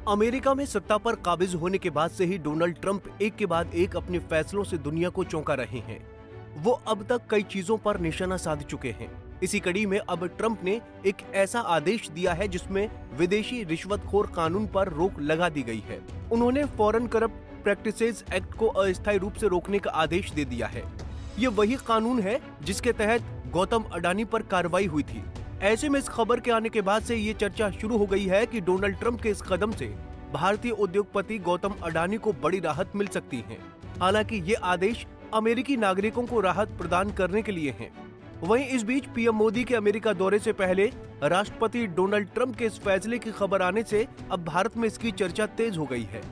America में सत्ता पर काबिज होने के बाद से ही डोनाल्ड ट्रंप एक के बाद एक अपने फैसलों से दुनिया को चौंका रहे हैं। वो अब तक कई चीजों पर निशाना साध चुके हैं। इसी कड़ी में अब ट्रंप ने एक ऐसा आदेश दिया है जिसमें विदेशी रिश्वतखोर कानून पर रोक लगा दी गई है। उन्होंने फॉरेन करप्ट प्रैक्टिसेस एक्ट को अस्थायी रूप से रोकने का आदेश दे दिया है। ये वही कानून है जिसके तहत गौतम अडानी पर कार्रवाई हुई थी। ऐसे में इस खबर के आने के बाद से ये चर्चा शुरू हो गई है कि डोनाल्ड ट्रंप के इस कदम से भारतीय उद्योगपति गौतम अडानी को बड़ी राहत मिल सकती है। हालांकि ये आदेश अमेरिकी नागरिकों को राहत प्रदान करने के लिए हैं। वहीं इस बीच पीएम मोदी के अमेरिका दौरे से पहले राष्ट्रपति डोनाल्ड ट्रंप के इस फैसले की खबर आने से अब भारत में इसकी चर्चा तेज हो गई है।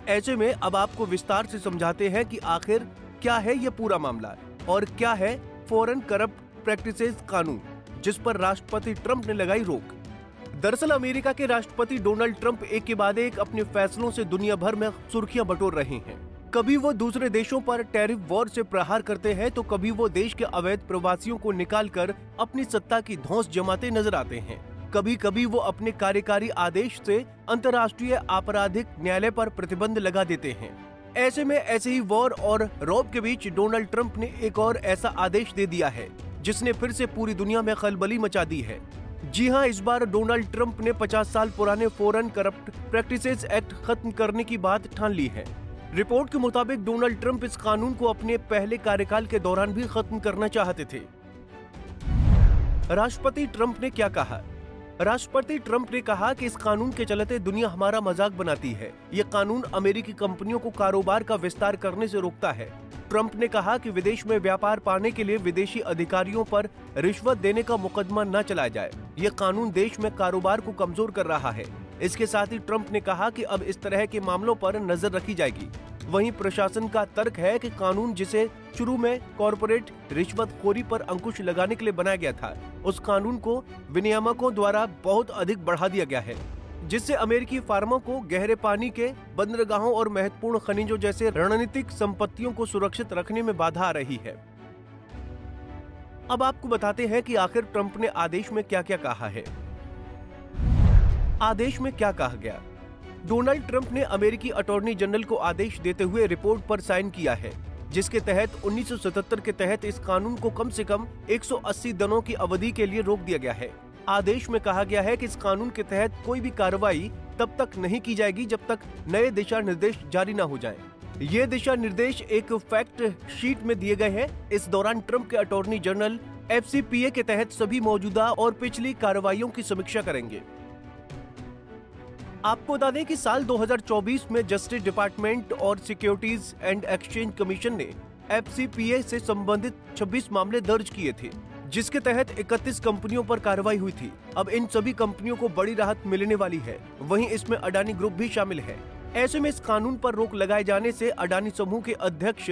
ऐसे में अब आपको विस्तार से समझाते हैं कि आखिर क्या है ये पूरा मामला और क्या है फॉरेन करप्ट प्रैक्टिसेस कानून जिस पर राष्ट्रपति ट्रंप ने लगाई रोक। दरअसल अमेरिका के राष्ट्रपति डोनाल्ड ट्रंप एक के बाद एक अपने फैसलों से दुनिया भर में सुर्खियां बटोर रहे हैं। कभी वो दूसरे देशों पर टैरिफ वॉर से प्रहार करते हैं तो कभी वो देश के अवैध प्रवासियों को निकालकर अपनी सत्ता की धौंस जमाते नजर आते हैं। कभी कभी वो अपने कार्यकारी आदेश से अंतर्राष्ट्रीय आपराधिक न्यायालय पर प्रतिबंध लगा देते हैं। ऐसे में ऐसे ही वॉर और रौब के बीच डोनाल्ड ट्रंप ने एक और ऐसा आदेश दे दिया है जिसने फिर से पूरी दुनिया में खलबली मचा दी है। जी हां, इस बार डोनाल्ड ट्रंप ने 50 साल पुराने फॉरेन करप्ट प्रैक्टिसेस एक्ट खत्म करने की बात ठान ली है। रिपोर्ट के मुताबिक डोनाल्ड ट्रंप इस कानून को अपने पहले कार्यकाल के दौरान भी खत्म करना चाहते थे। राष्ट्रपति ट्रंप ने क्या कहा? राष्ट्रपति ट्रंप ने कहा कि इस कानून के चलते दुनिया हमारा मजाक बनाती है। ये कानून अमेरिकी कंपनियों को कारोबार का विस्तार करने से रोकता है। ट्रंप ने कहा कि विदेश में व्यापार पाने के लिए विदेशी अधिकारियों पर रिश्वत देने का मुकदमा न चलाया जाए। ये कानून देश में कारोबार को कमजोर कर रहा है। इसके साथ ही ट्रंप ने कहा कि अब इस तरह के मामलों पर नजर रखी जाएगी। वहीं प्रशासन का तर्क है कि कानून जिसे शुरू में कॉरपोरेट रिश्वतखोरी पर अंकुश लगाने के लिए बनाया गया था, उस कानून को विनियामकों द्वारा बहुत अधिक बढ़ा दिया गया है, जिससे अमेरिकी फार्मों को गहरे पानी के बंदरगाहों और महत्वपूर्ण खनिजों जैसे रणनीतिक संपत्तियों को सुरक्षित रखने में बाधा आ रही है। अब आपको बताते हैं कि आखिर ट्रंप ने आदेश में क्या क्या कहा है। आदेश में क्या कहा गया? डोनाल्ड ट्रंप ने अमेरिकी अटॉर्नी जनरल को आदेश देते हुए रिपोर्ट पर साइन किया है, जिसके तहत 1977 के तहत इस कानून को कम से कम 180 दिनों की अवधि के लिए रोक दिया गया है। आदेश में कहा गया है कि इस कानून के तहत कोई भी कार्रवाई तब तक नहीं की जाएगी जब तक नए दिशा निर्देश जारी न हो जाएं। ये दिशा निर्देश एक फैक्ट शीट में दिए गए हैं। इस दौरान ट्रंप के अटॉर्नी जनरल FCPA के तहत सभी मौजूदा और पिछली कार्रवाइयों की समीक्षा करेंगे। आपको बता दें कि साल 2024 में जस्टिस डिपार्टमेंट और सिक्योरिटीज एंड एक्सचेंज कमीशन ने FCPA से संबंधित 26 मामले दर्ज किए थे, जिसके तहत 31 कंपनियों पर कार्रवाई हुई थी। अब इन सभी कंपनियों को बड़ी राहत मिलने वाली है। वहीं इसमें अडानी ग्रुप भी शामिल है। ऐसे में इस कानून पर रोक लगाए जाने से अडानी समूह के अध्यक्ष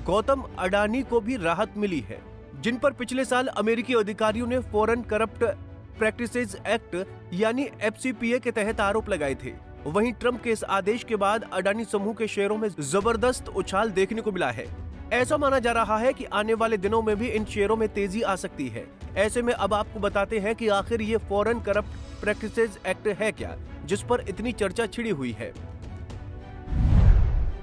गौतम अडानी को भी राहत मिली है, जिन पर पिछले साल अमेरिकी अधिकारियों ने फॉरेन करप्ट प्रैक्टिसेस एक्ट यानी FCPA के तहत आरोप लगाए थे। वहीं ट्रंप के इस आदेश के बाद अडानी समूह के शेयरों में जबरदस्त उछाल देखने को मिला है। ऐसा माना जा रहा है कि आने वाले दिनों में भी इन शेयरों में तेजी आ सकती है। ऐसे में अब आपको बताते हैं कि आखिर ये फॉरेन करप्ट प्रैक्टिसेस एक्ट है क्या, जिस पर इतनी चर्चा छिड़ी हुई है।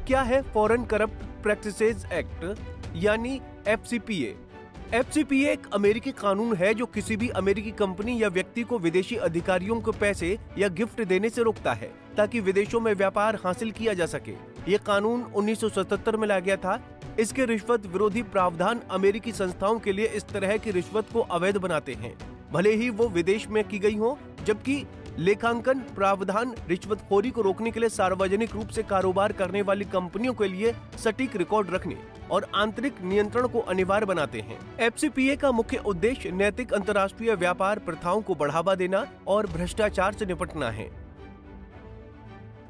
क्या है फॉरेन करप्ट प्रैक्टिसेस एक्ट यानी FCPA? FCPA एक अमेरिकी कानून है जो किसी भी अमेरिकी कंपनी या व्यक्ति को विदेशी अधिकारियों को पैसे या गिफ्ट देने से रोकता है ताकि विदेशों में व्यापार हासिल किया जा सके। ये कानून 1977 में लाया गया था। इसके रिश्वत विरोधी प्रावधान अमेरिकी संस्थाओं के लिए इस तरह की रिश्वत को अवैध बनाते हैं, भले ही वो विदेश में की गई हो, जबकि लेखांकन प्रावधान रिश्वतखोरी को रोकने के लिए सार्वजनिक रूप से कारोबार करने वाली कंपनियों के लिए सटीक रिकॉर्ड रखने और आंतरिक नियंत्रण को अनिवार्य बनाते हैं। FCPA का मुख्य उद्देश्य नैतिक अंतर्राष्ट्रीय व्यापार प्रथाओं को बढ़ावा देना और भ्रष्टाचार से निपटना है।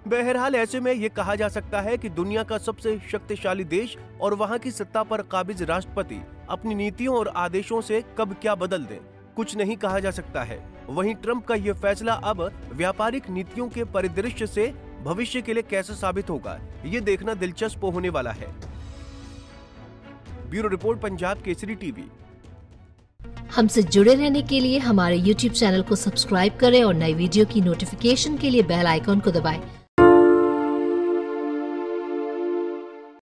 बहरहाल ऐसे में ये कहा जा सकता है कि दुनिया का सबसे शक्तिशाली देश और वहां की सत्ता पर काबिज राष्ट्रपति अपनी नीतियों और आदेशों से कब क्या बदल दें, कुछ नहीं कहा जा सकता है। वहीं ट्रंप का ये फैसला अब व्यापारिक नीतियों के परिदृश्य से भविष्य के लिए कैसे साबित होगा, ये देखना दिलचस्प होने वाला है। Bureau report, Punjab Kesari TV. हमसे जुड़े रहने के लिए हमारे YouTube चैनल को सब्सक्राइब करें और नई वीडियो की नोटिफिकेशन के लिए बेल आइकॉन को दबाएं।